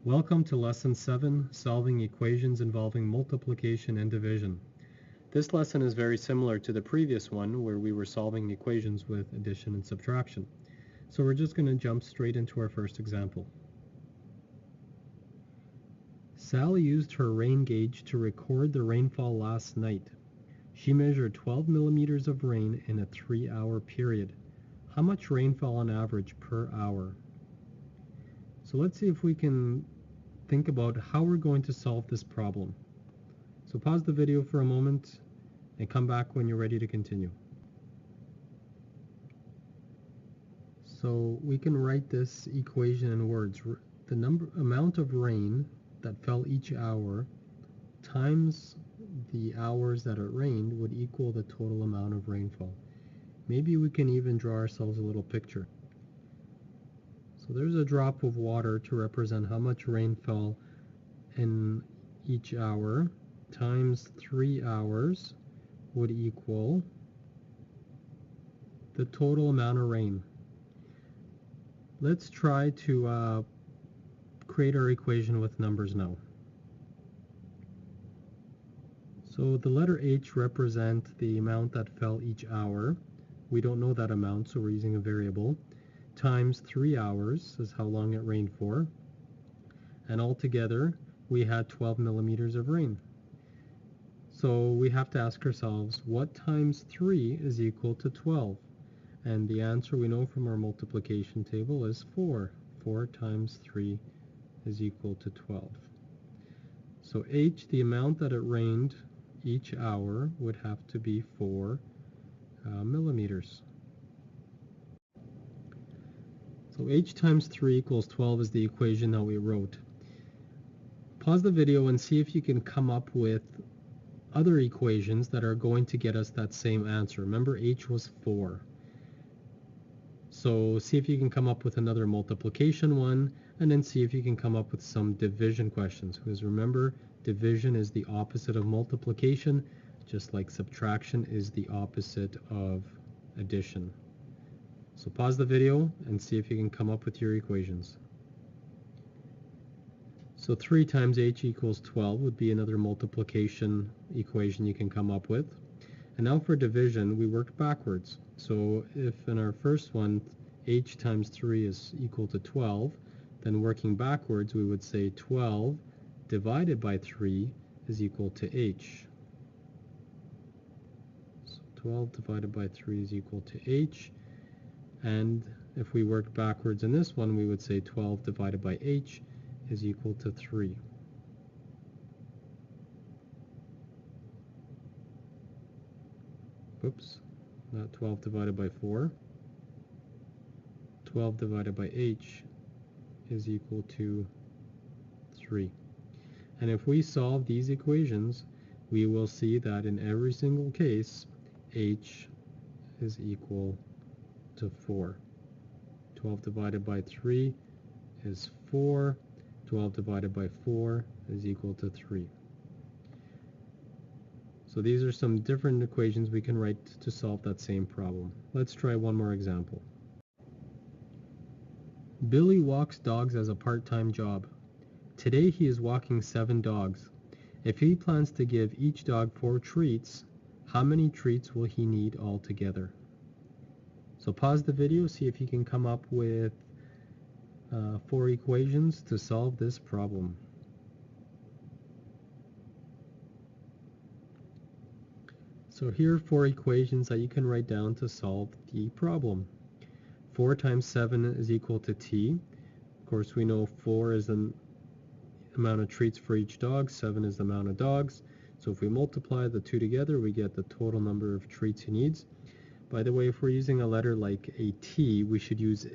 Welcome to Lesson 7, Solving Equations Involving Multiplication and Division. This lesson is very similar to the previous one where we were solving equations with addition and subtraction. So we're just going to jump straight into our first example. Sally used her rain gauge to record the rainfall last night. She measured 12 millimeters of rain in a 3-hour period. How much rainfall on average per hour? So let's see if we can think about how we're going to solve this problem. So pause the video for a moment and come back when you're ready to continue. So we can write this equation in words. The amount of rain that fell each hour times the hours that it rained would equal the total amount of rainfall. Maybe we can even draw ourselves a little picture. So there's a drop of water to represent how much rain fell in each hour times 3 hours would equal the total amount of rain. Let's try to create our equation with numbers now. So the letter H represents the amount that fell each hour. We don't know that amount, so we're using a variable. Times 3 hours is how long it rained for. And altogether, we had 12 millimeters of rain. So we have to ask ourselves, what times 3 is equal to 12? And the answer we know from our multiplication table is 4. 4 times 3 is equal to 12. So H, the amount that it rained each hour, would have to be 4 millimeters. So H times 3 equals 12 is the equation that we wrote. Pause the video and see if you can come up with other equations that are going to get us that same answer. Remember, H was 4. So see if you can come up with another multiplication one, and then see if you can come up with some division questions. Because remember, division is the opposite of multiplication, just like subtraction is the opposite of addition. So pause the video and see if you can come up with your equations. So 3 times H equals 12 would be another multiplication equation you can come up with. And now for division, we worked backwards. So if in our first one, H times 3 is equal to 12, then working backwards, we would say 12 divided by 3 is equal to H. So 12 divided by 3 is equal to H. And if we worked backwards in this one, we would say 12 divided by H is equal to 3. Oops, not 12 divided by 4. 12 divided by H is equal to 3. And if we solve these equations, we will see that in every single case, H is equal to 4. 12 divided by 3 is 4. 12 divided by 4 is equal to 3. So these are some different equations we can write to solve that same problem. Let's try one more example. Billy walks dogs as a part-time job. Today he is walking 7 dogs. If he plans to give each dog 4 treats, how many treats will he need altogether? So pause the video, see if you can come up with 4 equations to solve this problem. So here are 4 equations that you can write down to solve the problem. 4 times 7 is equal to t. Of course, we know 4 is the amount of treats for each dog, 7 is the amount of dogs. So if we multiply the two together, we get the total number of treats he needs. By the way, if we're using a letter like a T, we should use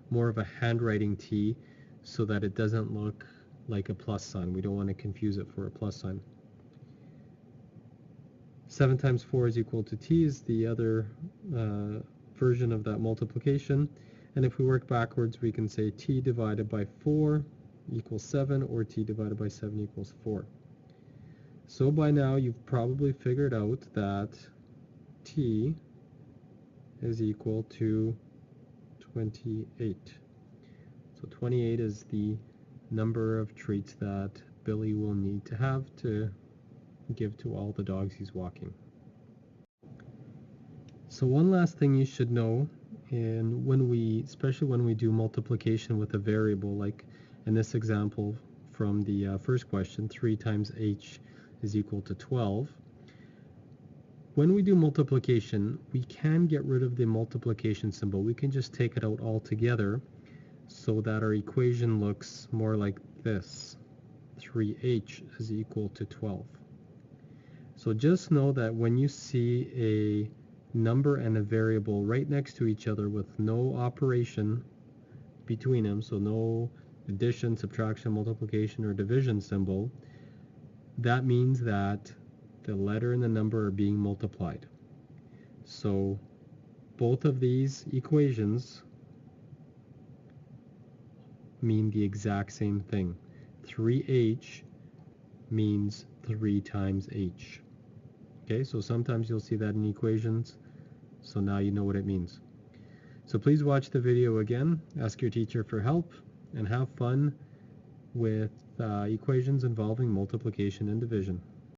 more of a handwriting T so that it doesn't look like a plus sign. We don't want to confuse it for a plus sign. 7 times 4 is equal to t is the other version of that multiplication. And if we work backwards, we can say t divided by 4 equals 7, or t divided by 7 equals 4. So by now, you've probably figured out that t is equal to 28. So 28 is the number of treats that Billy will need to have to give to all the dogs he's walking. So one last thing you should know, especially when we do multiplication with a variable, like in this example from the first question, 3 times h is equal to 12. When we do multiplication, we can get rid of the multiplication symbol. We can just take it out altogether so that our equation looks more like this. 3h is equal to 12. So just know that when you see a number and a variable right next to each other with no operation between them, so no addition, subtraction, multiplication, or division symbol, that means that the letter and the number are being multiplied. So both of these equations mean the exact same thing. 3h means 3 times h. Okay, so sometimes you'll see that in equations, so now you know what it means. So please watch the video again, ask your teacher for help, and have fun with equations involving multiplication and division.